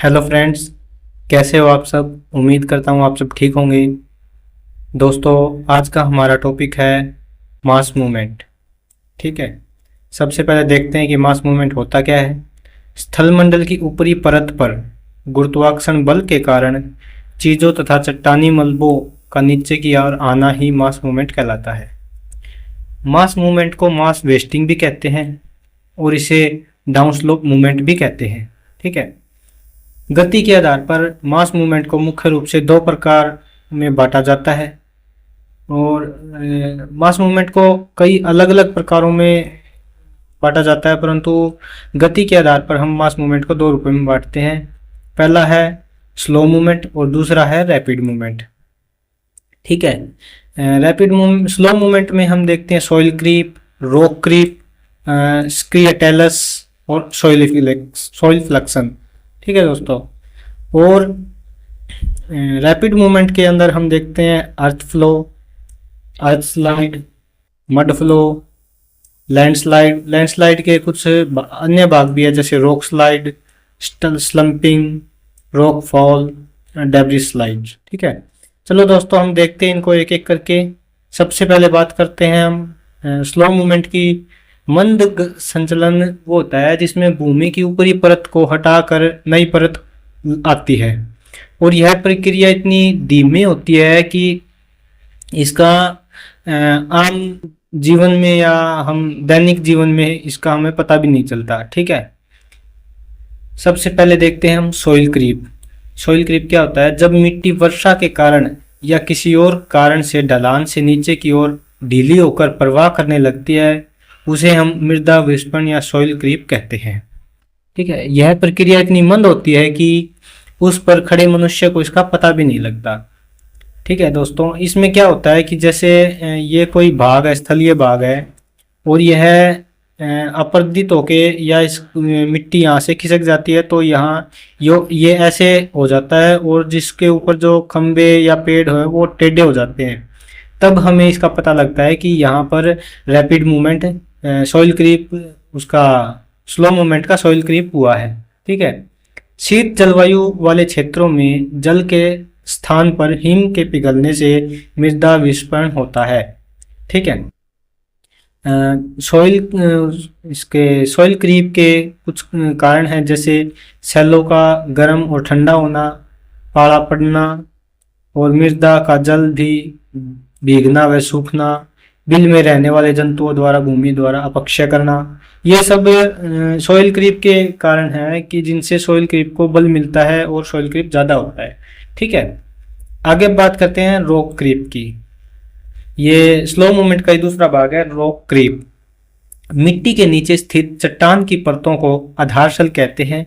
Hello friends, कैसे हो आप सब। उम्मीद करता हूँ आप सब ठीक होंगे। दोस्तों, आज का हमारा टॉपिक है मास मूवमेंट। ठीक है, सबसे पहले देखते हैं कि मास मूवमेंट होता क्या है। स्थलमंडल की ऊपरी परत पर गुरुत्वाकर्षण बल के कारण चीज़ों तथा चट्टानी मलबों का नीचे की ओर आना ही मास मूवमेंट कहलाता है। मास मूवमेंट को मास वेस्टिंग भी कहते हैं और इसे डाउनस्लोप मूवमेंट भी कहते हैं। ठीक है, गति के आधार पर मास मूवमेंट को मुख्य रूप से दो प्रकार में बांटा जाता है और मास मूवमेंट को कई अलग अलग प्रकारों में बांटा जाता है, परंतु गति के आधार पर हम मास मूवमेंट को दो रूपों में बांटते हैं। पहला है स्लो मूवमेंट और दूसरा है रैपिड मूवमेंट। ठीक है, स्लो मूवमेंट में हम देखते हैं सॉइल क्रीप, रॉक क्रीप, स्क्रिएटेलस और सॉइल फ्लक्शन। ठीक है दोस्तों, और रैपिड मूवमेंट के अंदर हम देखते हैं earth flow, earth slide, mud flow, landslide. Landslide के कुछ अन्य भाग भी है जैसे rock slide, slumping, rock fall, debris slide. ठीक है, चलो दोस्तों हम देखते हैं इनको एक एक करके। सबसे पहले बात करते हैं हम स्लो मूवमेंट की। मंद संचलन वो होता है जिसमें भूमि की ऊपरी परत को हटाकर नई परत आती है और यह प्रक्रिया इतनी धीमी होती है कि इसका आम जीवन में या हम दैनिक जीवन में इसका हमें पता भी नहीं चलता। ठीक है, सबसे पहले देखते हैं हम सॉइल क्रीप। सॉइल क्रीप क्या होता है? जब मिट्टी वर्षा के कारण या किसी और कारण से ढलान से नीचे की ओर ढीली होकर प्रवाह करने लगती है, उसे हम मृदा विस्फण या सॉइल क्रीप कहते हैं। ठीक है, यह प्रक्रिया इतनी मंद होती है कि उस पर खड़े मनुष्य को इसका पता भी नहीं लगता। ठीक है दोस्तों, इसमें क्या होता है कि जैसे ये कोई भाग है, स्थलीय भाग है, और यह अपरदित होके या इस मिट्टी यहाँ से खिसक जाती है तो यहाँ ये ऐसे हो जाता है और जिसके ऊपर जो खंबे या पेड़ है वो टेढ़े हो जाते हैं। तब हमें इसका पता लगता है कि यहाँ पर रैपिड मूवमेंट, सॉइल क्रीप, उसका स्लो मूवमेंट का सॉइल क्रीप हुआ है। ठीक है, शीत जलवायु वाले क्षेत्रों में जल के स्थान पर हिम के पिघलने से मृदा विस्फण होता है। ठीक है, सॉइल क्रीप के कुछ कारण हैं जैसे सैलों का गर्म और ठंडा होना, पाला पड़ना और मृदा का जल भी भीगना व सूखना, बिल में रहने वाले जंतुओं द्वारा भूमि द्वारा अपक्षय करना। ये सब सॉइल क्रीप के कारण हैं कि जिनसे सॉइल क्रीप को बल मिलता है और सॉइल क्रीप ज़्यादा होता है। ठीक है, आगे बात करते हैं रॉक क्रीप की। ये स्लो मूवमेंट का ही दूसरा भाग है, रॉक क्रीप। मिट्टी के नीचे स्थित चट्टान की परतों को आधारशैल कहते हैं।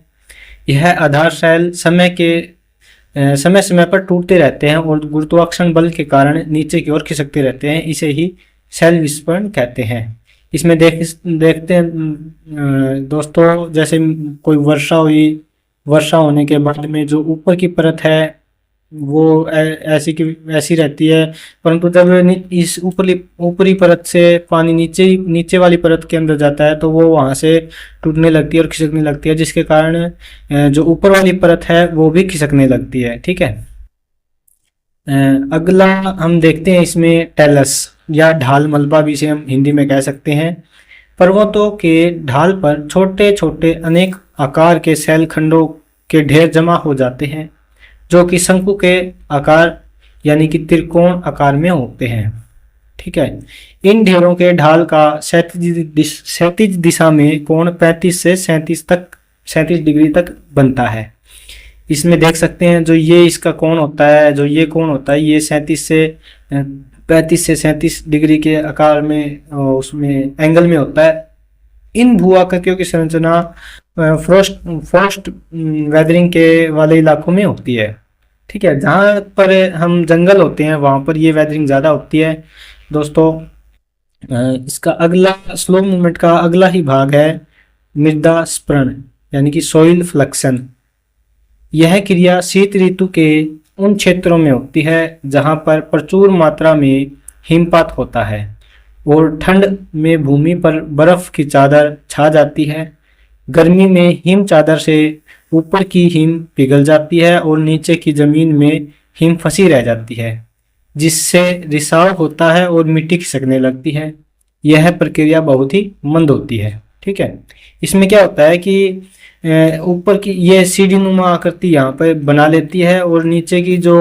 यह आधारशैल समय समय पर टूटते रहते हैं और गुरुत्वाकर्षण बल के कारण नीचे की ओर खिसकते रहते हैं। इसे ही शैल विस्फण कहते हैं। इसमें देखते हैं दोस्तों, जैसे कोई वर्षा हुई, वर्षा होने के बाद में जो ऊपर की परत है वो ऐसी की ऐसी रहती है, परंतु जब इस ऊपरी परत से पानी नीचे वाली परत के अंदर जाता है तो वो वहाँ से टूटने लगती है और खिसकने लगती है, जिसके कारण जो ऊपर वाली परत है वो भी खिसकने लगती है। ठीक है, अगला हम देखते हैं इसमें टेलस या ढाल मलबा भी इसे हम हिंदी में कह सकते हैं। पर्वतों के ढाल पर छोटे छोटे अनेक आकार के शैल खंडों के ढेर जमा हो जाते हैं जो कि शंकु के आकार यानी कि त्रिकोण आकार में होते हैं। ठीक है, इन ढेरों के ढाल का क्षैतिज दिशा में कोण 35 से 37 डिग्री तक बनता है। इसमें देख सकते हैं जो ये इसका कोण होता है, जो ये कोण होता है, ये 35 से 37 डिग्री के आकार में उसमें एंगल में होता है। इन भू-आकृतियों की संरचना फ्रॉस्ट वेदरिंग के वाले इलाकों में होती है। ठीक है, जहाँ पर हम जंगल होते हैं वहाँ पर ये वेदरिंग ज़्यादा होती है। दोस्तों, इसका अगला स्लो मूवमेंट का अगला ही भाग है मृदा स्परण यानी कि सॉइल फ्लक्शन। यह क्रिया शीत ऋतु के उन क्षेत्रों में होती है जहाँ पर प्रचुर मात्रा में हिमपात होता है और ठंड में भूमि पर बर्फ की चादर छा जाती है। गर्मी में हिम चादर से ऊपर की हिम पिघल जाती है और नीचे की जमीन में हिम फंसी रह जाती है, जिससे रिसाव होता है और मिट्टी खिसकने लगती है। यह प्रक्रिया बहुत ही मंद होती है। ठीक है, इसमें क्या होता है कि ऊपर की ये सीढ़ी नुमा आकृति यहाँ पर बना लेती है और नीचे की जो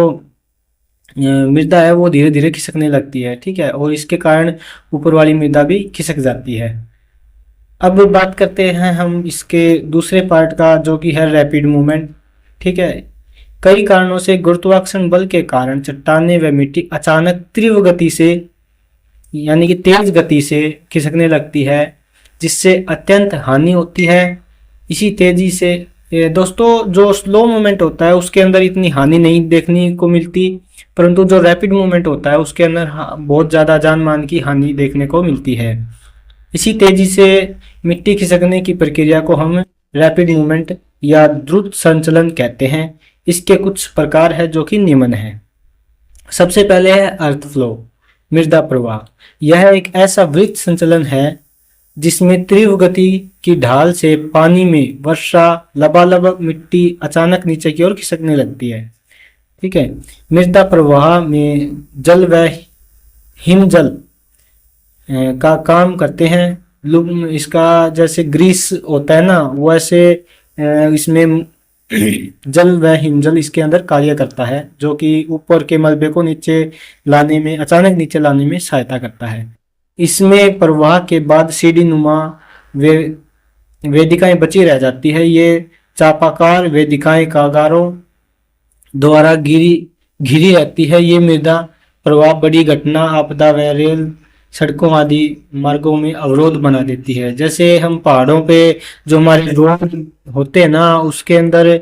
मृदा है वो धीरे धीरे खिसकने लगती है। ठीक है, और इसके कारण ऊपर वाली मृदा भी खिसक जाती है। अब बात करते हैं हम इसके दूसरे पार्ट का, जो कि है रैपिड मूवमेंट। ठीक है, कई कारणों से गुरुत्वाकर्षण बल के कारण चट्टानें व मिट्टी अचानक तीव्र गति से यानी कि तेज गति से खिसकने लगती है, जिससे अत्यंत हानि होती है। इसी तेजी से दोस्तों जो स्लो मूवमेंट होता है उसके अंदर इतनी हानि नहीं देखने को मिलती, परंतु जो रैपिड मूवमेंट होता है उसके अंदर बहुत ज़्यादा जान मान की हानि देखने को मिलती है। इसी तेजी से मिट्टी खिसकने की प्रक्रिया को हम रैपिड मूवमेंट या द्रुत संचलन कहते हैं। इसके कुछ प्रकार है जो कि निम्न है। सबसे पहले है अर्थ फ्लो, मृदा प्रवाह। यह एक ऐसा वृत्त संचलन है जिसमें तीव्र गति की ढाल से पानी में वर्षा लबालब मिट्टी अचानक नीचे की ओर खिसकने लगती है। ठीक है, मृदा प्रवाह में जल व हिमजल का काम करते हैं। इसका जैसे ग्रीस होता है ना, वैसे इसमें जल व हिमजल इसके अंदर कार्य करता है, जो कि ऊपर के मलबे को नीचे लाने में अचानक नीचे लाने में सहायता करता है। इसमें प्रवाह के बाद सीढ़ी नुमा वेदिकाएं बची रह जाती है। ये चापाकार वेदिकाएं कागारों द्वारा घिरी रहती है। ये मृदा प्रवाह बड़ी घटना, आपदा व रेल सड़कों आदि मार्गों में अवरोध बना देती है। जैसे हम पहाड़ों पे जो हमारे रोड होते हैं ना, उसके अंदर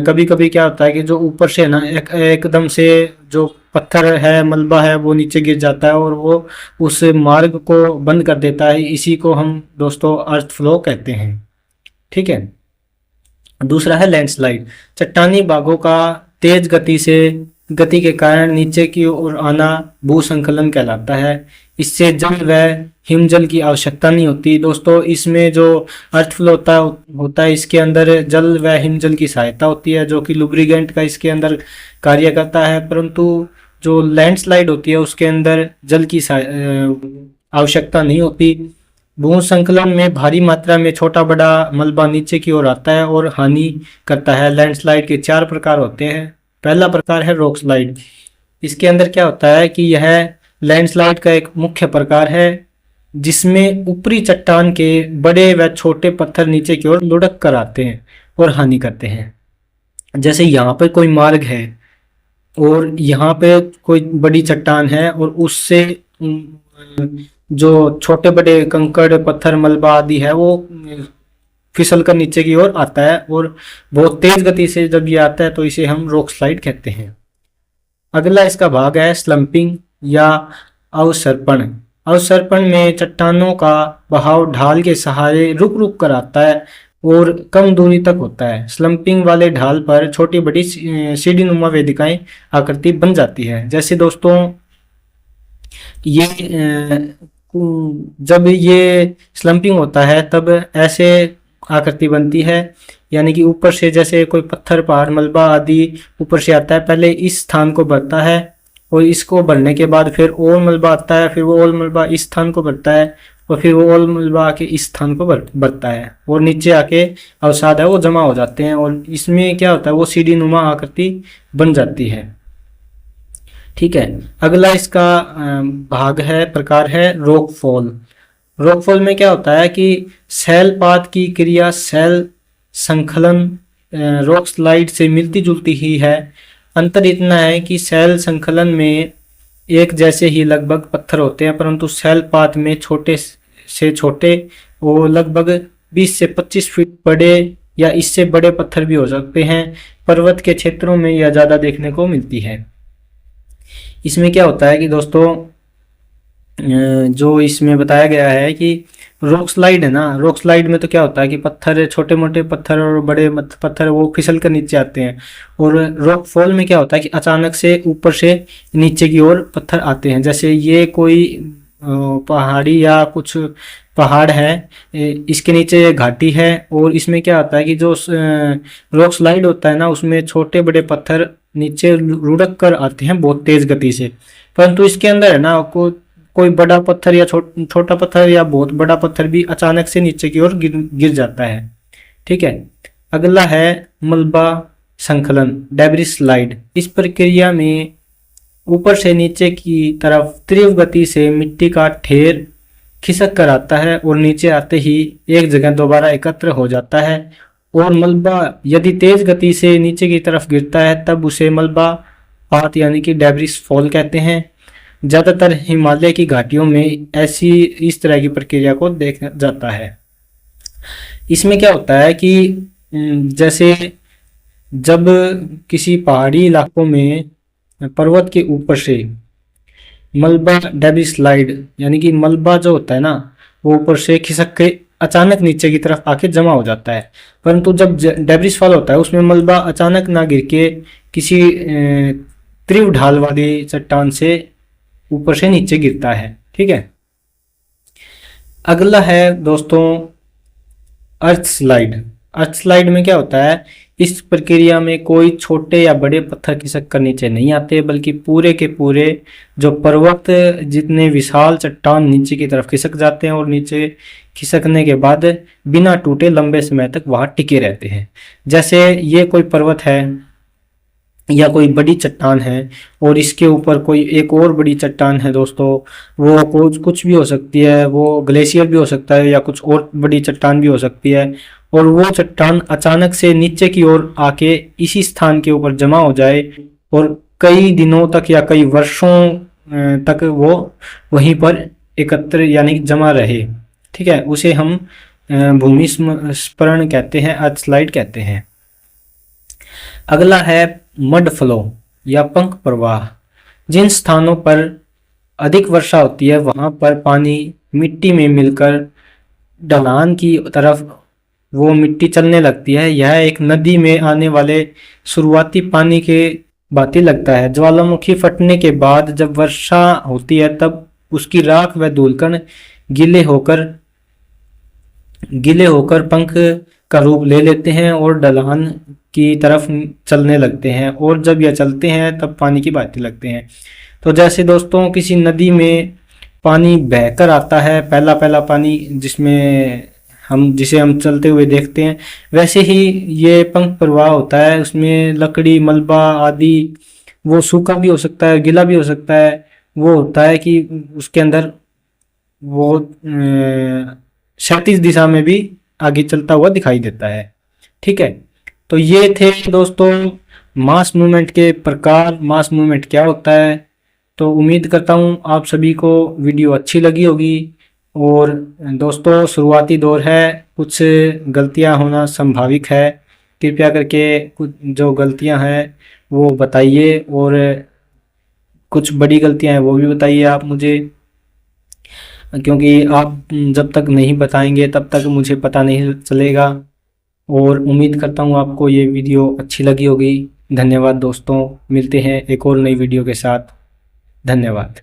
कभी कभी क्या होता है कि जो ऊपर से ना एकदम से जो पत्थर है, मलबा है, वो नीचे गिर जाता है और वो उस मार्ग को बंद कर देता है। इसी को हम दोस्तों अर्थ फ्लो कहते हैं। ठीक है, दूसरा है लैंडस्लाइड। चट्टानी भागों का तेज गति के कारण नीचे की ओर आना भूसंकलन कहलाता है। इससे जल व हिमजल की आवश्यकता नहीं होती। दोस्तों इसमें जो अर्थ फ्लो होता है इसके अंदर जल व हिमजल की सहायता होती है, जो कि लुब्रिकेंट का इसके अंदर कार्य करता है। परंतु जो लैंडस्लाइड होती है उसके अंदर जल की आवश्यकता नहीं होती। भूसंकलन में भारी मात्रा में छोटा बड़ा मलबा नीचे की ओर आता है और हानि करता है। लैंडस्लाइड के 4 प्रकार होते हैं। पहला प्रकार है रॉक स्लाइड। इसके अंदर क्या होता है कि यह लैंडस्लाइड का एक मुख्य प्रकार है, जिसमें ऊपरी चट्टान के बड़े व छोटे पत्थर नीचे की ओर लुढ़क कर आते हैं और हानि करते हैं। जैसे यहाँ पर कोई मार्ग है और यहाँ पे कोई बड़ी चट्टान है और उससे जो छोटे बड़े कंकड़ पत्थर मलबा आदि है वो फिसल कर नीचे की ओर आता है और बहुत तेज गति से जब ये आता है तो इसे हम रॉक स्लाइड कहते हैं। अगला इसका भाग है स्लंपिंग या अवसर्पण। अवसर्पण में चट्टानों का बहाव ढाल के सहारे रुक रुक कर आता है और कम दूरी तक होता है। स्लंपिंग वाले ढाल पर छोटी बड़ी सीढ़ी नुमा वेदिकाएं आकृति बन जाती है। जैसे दोस्तों ये जब ये स्लंपिंग होता है तब ऐसे आकृति बनती है, यानी कि ऊपर से जैसे कोई पत्थर पहाड़ मलबा आदि ऊपर से आता है, पहले इस स्थान को भरता है और इसको भरने के बाद फिर और मलबा आता है, फिर वो और मलबा इस स्थान को भरता है और फिर वो और मलबा आके इस स्थान को भरता है और नीचे आके अवसाद है वो जमा हो जाते हैं और इसमें क्या होता है वो सीढ़ी नुमा आकृति बन जाती है। ठीक है, अगला इसका भाग है प्रकार है रॉकफॉल। रॉकफॉल में क्या होता है कि शैलपात की क्रिया शैल संकलन रॉक स्लाइड से मिलती जुलती ही है। अंतर इतना है कि शैल संकलन में एक जैसे ही लगभग पत्थर होते हैं, परंतु शैलपात में छोटे से छोटे वो लगभग 20 से 25 फीट बड़े या इससे बड़े पत्थर भी हो सकते हैं। पर्वत के क्षेत्रों में यह ज़्यादा देखने को मिलती है। इसमें क्या होता है कि दोस्तों जो इसमें बताया गया है कि रॉक स्लाइड है ना, रॉक स्लाइड में तो क्या होता है कि पत्थर छोटे मोटे पत्थर और बड़े पत्थर वो फिसल कर नीचे आते हैं, और रॉक फॉल में क्या होता है कि अचानक से ऊपर से नीचे की ओर पत्थर आते हैं। जैसे ये कोई पहाड़ी या कुछ पहाड़ है, इसके नीचे घाटी है। और इसमें क्या होता है कि जो रॉक स्लाइड होता है ना, उसमें छोटे बड़े पत्थर नीचे लुढ़क कर आते हैं बहुत तेज गति से। परंतु इसके अंदर है ना, कोई बड़ा पत्थर या छोटा पत्थर या बहुत बड़ा पत्थर भी अचानक से नीचे की ओर गिर जाता है। ठीक है। अगला है मलबा संकलन, डेब्रिस स्लाइड। इस प्रक्रिया में ऊपर से नीचे की तरफ तीव्र गति से मिट्टी का ढेर खिसक कर आता है और नीचे आते ही एक जगह दोबारा एकत्र हो जाता है। और मलबा यदि तेज गति से नीचे की तरफ गिरता है तब उसे मलबा पात यानी कि डेब्रिस फॉल कहते हैं। ज़्यादातर हिमालय की घाटियों में इस तरह की प्रक्रिया को देखा जाता है। इसमें क्या होता है कि जैसे जब किसी पहाड़ी इलाकों में पर्वत के ऊपर से मलबा डेब्रिस स्लाइड यानी कि मलबा जो होता है ना, वो ऊपर से खिसक के अचानक नीचे की तरफ आके जमा हो जाता है। परंतु जब डेब्रिस फॉल होता है उसमें मलबा अचानक ना गिर के किसी तीव्र ढाल वाली चट्टान से ऊपर से नीचे गिरता है। ठीक है। अगला है दोस्तों अर्थ स्लाइड। अर्थ स्लाइड में क्या होता है, इस प्रक्रिया में कोई छोटे या बड़े पत्थर खिसक कर नीचे नहीं आते, बल्कि पूरे के पूरे जो पर्वत जितने विशाल चट्टान नीचे की तरफ खिसक जाते हैं और नीचे खिसकने के बाद बिना टूटे लंबे समय तक वहां टिके रहते हैं। जैसे ये कोई पर्वत है या कोई बड़ी चट्टान है और इसके ऊपर कोई एक और बड़ी चट्टान है दोस्तों, वो कुछ भी हो सकती है, वो ग्लेशियर भी हो सकता है या कुछ और बड़ी चट्टान भी हो सकती है। और वो चट्टान अचानक से नीचे की ओर आके इसी स्थान के ऊपर जमा हो जाए और कई दिनों तक या कई वर्षों तक वो वहीं पर एकत्र यानी जमा रहे। ठीक है, उसे हम भूमि स्परण कहते हैं, अर्थ स्लाइड कहते हैं। अगला है मड फ्लो या पंख प्रवाह। जिन स्थानों पर अधिक वर्षा होती है वहां पर पानी मिट्टी में मिलकर ढलान की तरफ वो मिट्टी चलने लगती है। यह एक नदी में आने वाले शुरुआती पानी के भांति लगता है। ज्वालामुखी फटने के बाद जब वर्षा होती है तब उसकी राख व धूलकण गीले होकर पंख का रूप ले लेते हैं और ढलान की तरफ चलने लगते हैं। और जब यह चलते हैं तब पानी की भांति लगते हैं। तो जैसे दोस्तों किसी नदी में पानी बहकर आता है, पहला पहला पानी जिसे हम चलते हुए देखते हैं, वैसे ही ये पंख प्रवाह होता है। उसमें लकड़ी मलबा आदि, वो सूखा भी हो सकता है, गीला भी हो सकता है, वो होता है कि उसके अंदर वो क्षैतिज दिशा में भी आगे चलता हुआ दिखाई देता है। ठीक है, तो ये थे दोस्तों मास मूवमेंट के प्रकार, मास मूवमेंट क्या होता है। तो उम्मीद करता हूँ आप सभी को वीडियो अच्छी लगी होगी। और दोस्तों शुरुआती दौर है, कुछ गलतियां होना संभाविक है, कृपया करके कुछ जो गलतियां हैं वो बताइए और कुछ बड़ी गलतियां हैं वो भी बताइए आप मुझे, क्योंकि आप जब तक नहीं बताएंगे तब तक मुझे पता नहीं चलेगा। और उम्मीद करता हूँ आपको ये वीडियो अच्छी लगी होगी। धन्यवाद दोस्तों, मिलते हैं एक और नई वीडियो के साथ। धन्यवाद।